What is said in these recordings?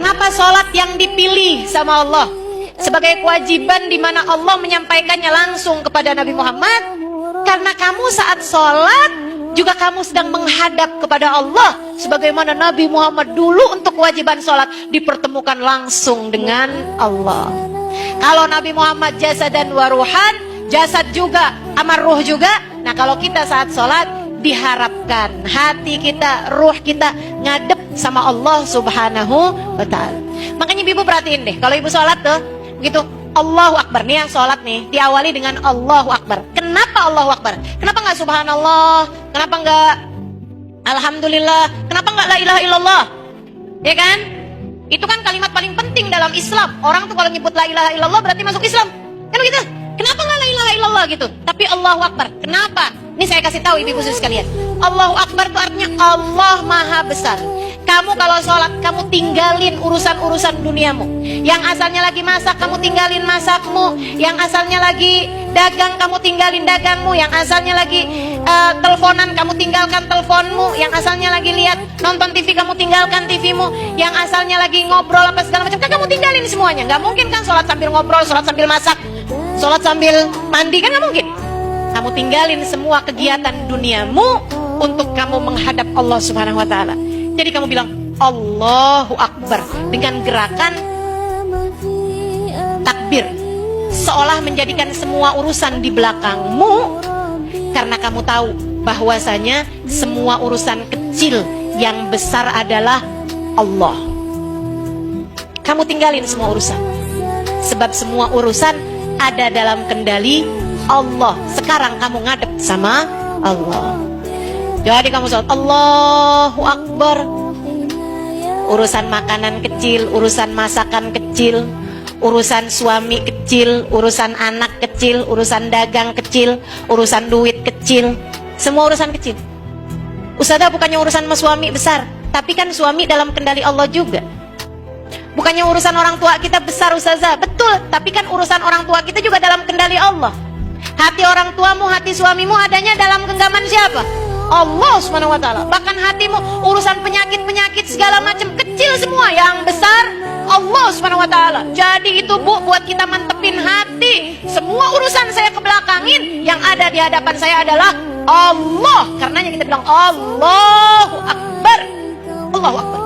Kenapa sholat yang dipilih sama Allah sebagai kewajiban di mana Allah menyampaikannya langsung kepada Nabi Muhammad? Karena kamu saat sholat juga kamu sedang menghadap kepada Allah, sebagaimana Nabi Muhammad dulu untuk kewajiban sholat dipertemukan langsung dengan Allah. Kalau Nabi Muhammad jasad dan waruhan, jasad juga, amar ruh juga. Nah kalau kita saat sholat diharapkan hati kita, ruh kita ngadep sama Allah Subhanahu wa ta'ala. Makanya ibu perhatiin deh, kalau ibu sholat tuh gitu, Allahu Akbar nih, yang sholat nih diawali dengan Allahu Akbar. Kenapa Allahu Akbar? Kenapa nggak Subhanallah? Kenapa nggak Alhamdulillah? Kenapa nggak La ilaha illallah? Ya kan? Itu kan kalimat paling penting dalam Islam. Orang tuh kalau nyebut La ilaha illallah berarti masuk Islam. Kan begitu? Kenapa nggak La ilaha illallah gitu? Tapi Allahu Akbar. Kenapa? Ini saya kasih tahu ibu khusus sekalian. Allahu Akbar itu artinya Allah Maha Besar. Kamu kalau sholat, kamu tinggalin urusan-urusan duniamu. Yang asalnya lagi masak, kamu tinggalin masakmu. Yang asalnya lagi dagang, kamu tinggalin dagangmu. Yang asalnya lagi teleponan, kamu tinggalkan teleponmu. Yang asalnya lagi lihat nonton TV, kamu tinggalkan TVmu. Yang asalnya lagi ngobrol apa segala macam, kan kamu tinggalin semuanya. Gak mungkin kan sholat sambil ngobrol, sholat sambil masak, sholat sambil mandi, kan gak mungkin. Kamu tinggalin semua kegiatan duniamu untuk kamu menghadap Allah Subhanahu wa ta'ala. Jadi kamu bilang Allahu Akbar dengan gerakan takbir, seolah menjadikan semua urusan di belakangmu, karena kamu tahu bahwasanya semua urusan kecil, yang besar adalah Allah. Kamu tinggalin semua urusan, sebab semua urusan ada dalam kendali Allah. Sekarang kamu ngadep sama Allah. Jadi kamu sholat Allahu Akbar. Urusan makanan kecil, urusan masakan kecil, urusan suami kecil, urusan anak kecil, urusan dagang kecil, urusan duit kecil, semua urusan kecil. Ustazah, bukannya urusan sama suami besar, tapi kan suami dalam kendali Allah juga. Bukannya urusan orang tua kita besar Ustazah, betul, tapi kan urusan orang tua kita juga dalam kendali Allah. Hati orang tuamu, hati suamimu adanya dalam genggaman siapa? Allah Subhanahu wa ta'ala. Bahkan hatimu, urusan penyakit-penyakit segala macam kecil semua, yang besar Allah Subhanahu wa ta'ala. Jadi itu Bu, buat kita mantepin hati. Semua urusan saya kebelakangin, yang ada di hadapan saya adalah Allah. Karenanya kita bilang Allahu Akbar. Allahu Akbar.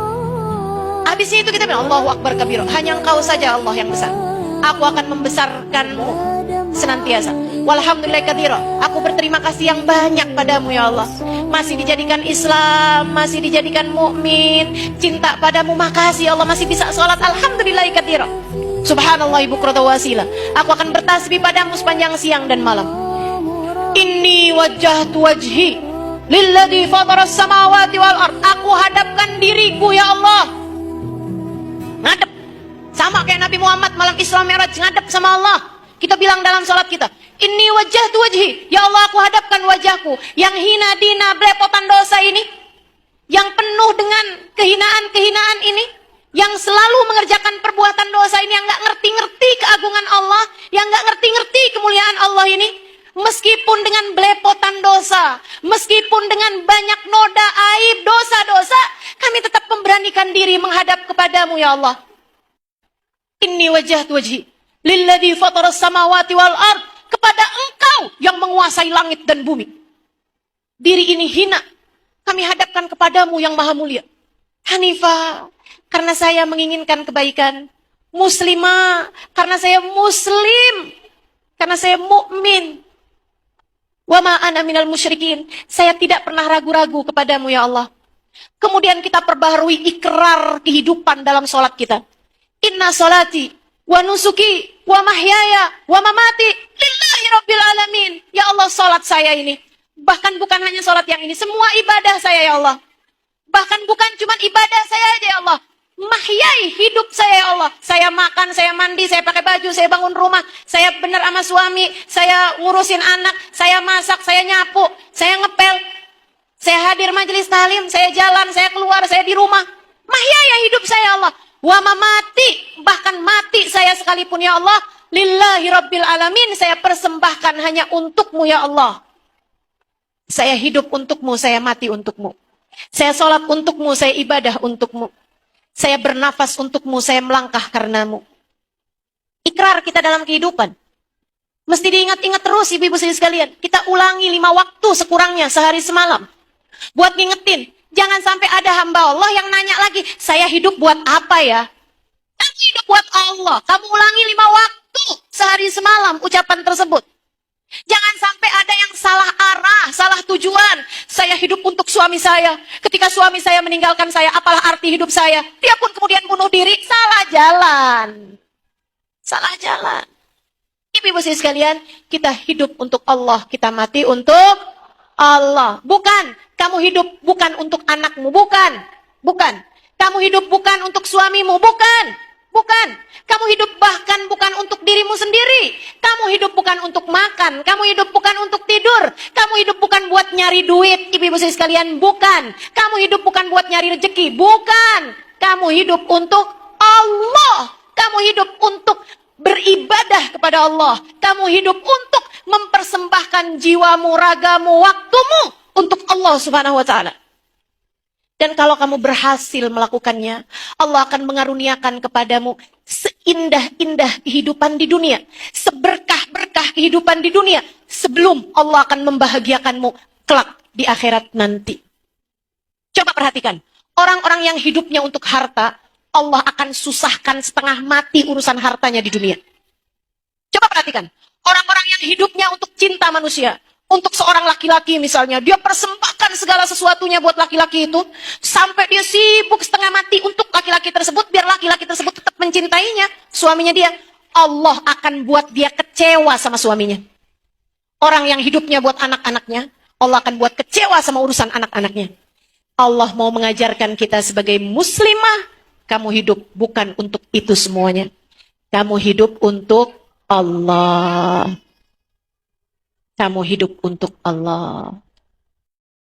Habisnya itu kita bilang Allahu Akbar kabira. Hanya Engkau saja Allah yang besar. Aku akan membesarkanmu senantiasa. Walhamdulillah katsira. Aku berterima kasih yang banyak padamu ya Allah. Masih dijadikan Islam, masih dijadikan mukmin, cinta padamu, makasih ya Allah, masih bisa sholat. Alhamdulillah katsira. Subhanallah bukrata wasila. Aku akan bertasbih padamu sepanjang siang dan malam. Inni wajjahtu wajhi lilladzi fataras samawati wal ard. Aku hadapkan diriku ya Allah, ngadep. Sama kayak Nabi Muhammad malam Isra Mi'raj ngadep sama Allah. Kita bilang dalam sholat kita, Inni wajjahtu wajhi, ya Allah aku hadapkan wajahku yang hina dina belepotan dosa ini, yang penuh dengan kehinaan-kehinaan ini, yang selalu mengerjakan perbuatan dosa ini, yang gak ngerti-ngerti keagungan Allah, yang gak ngerti-ngerti kemuliaan Allah ini. Meskipun dengan belepotan dosa, meskipun dengan banyak noda aib dosa-dosa, kami tetap memberanikan diri menghadap kepadamu ya Allah. Inni wajjahtu wajhi lilladzi fataras samawati wal ard, kepada Engkau yang menguasai langit dan bumi. Diri ini hina, kami hadapkan kepadamu yang maha mulia. Hanifah, karena saya menginginkan kebaikan. Muslimah, karena saya muslim, karena saya mukmin. Wa ma ana minal musyrikin, saya tidak pernah ragu-ragu kepadamu ya Allah. Kemudian kita perbaharui ikrar kehidupan dalam sholat kita. Inna sholati wa nusuki wa mahyaya wa mamati lillahi rabbil alamin. Ya Allah, sholat saya ini, bahkan bukan hanya sholat yang ini, semua ibadah saya ya Allah. Bahkan bukan cuma ibadah saya aja ya Allah, mahyai, hidup saya ya Allah. Saya makan, saya mandi, saya pakai baju, saya bangun rumah, saya benar sama suami, saya ngurusin anak, saya masak, saya nyapu, saya ngepel, saya hadir majelis talim, saya jalan, saya keluar, saya di rumah. Mahyaya, hidup saya ya Allah. Wa mamati, bahkan mati saya sekalipun ya Allah, lillahi rabbil alamin, saya persembahkan hanya untukmu ya Allah. Saya hidup untukmu, saya mati untukmu. Saya sholat untukmu, saya ibadah untukmu. Saya bernafas untukmu, saya melangkah karenamu. Ikrar kita dalam kehidupan. Mesti diingat-ingat terus ibu-ibu sekalian. Kita ulangi 5 waktu sekurangnya sehari semalam. Buat ngingetin. Jangan sampai ada hamba Allah yang nanya lagi, saya hidup buat apa ya? Kamu hidup buat Allah. Kamu ulangi 5 waktu sehari semalam ucapan tersebut. Jangan sampai ada yang salah arah, salah tujuan. Saya hidup untuk suami saya. Ketika suami saya meninggalkan saya, apalah arti hidup saya? Dia pun kemudian bunuh diri. Salah jalan. Salah jalan. Ibu-ibu sekalian, kita hidup untuk Allah, kita mati untuk Allah. Bukan, kamu hidup bukan untuk anakmu, bukan. Bukan. Kamu hidup bukan untuk suamimu, bukan. Bukan. Kamu hidup bahkan bukan untuk dirimu sendiri. Kamu hidup bukan untuk makan, kamu hidup bukan untuk tidur. Kamu hidup bukan buat nyari duit, ibu-ibu sekalian, bukan. Kamu hidup bukan buat nyari rezeki, bukan. Kamu hidup untuk Allah. Kamu hidup untuk beribadah kepada Allah. Kamu hidup untuk mempersembahkan jiwamu, ragamu, waktumu untuk Allah Subhanahu wa taala. Dan kalau kamu berhasil melakukannya, Allah akan mengaruniakan kepadamu seindah-indah kehidupan di dunia, seberkah-berkah kehidupan di dunia, sebelum Allah akan membahagiakanmu kelak di akhirat nanti. Coba perhatikan, orang-orang yang hidupnya untuk harta, Allah akan susahkan setengah mati urusan hartanya di dunia. Coba perhatikan, orang-orang yang hidupnya untuk cinta manusia, untuk seorang laki-laki misalnya, dia persembahkan segala sesuatunya buat laki-laki itu, sampai dia sibuk setengah mati untuk laki-laki tersebut, biar laki-laki tersebut tetap mencintainya, suaminya dia. Allah akan buat dia kecewa sama suaminya. Orang yang hidupnya buat anak-anaknya, Allah akan buat kecewa sama urusan anak-anaknya. Allah mau mengajarkan kita sebagai muslimah, kamu hidup bukan untuk itu semuanya. Kamu hidup untuk Allah. Kamu hidup untuk Allah.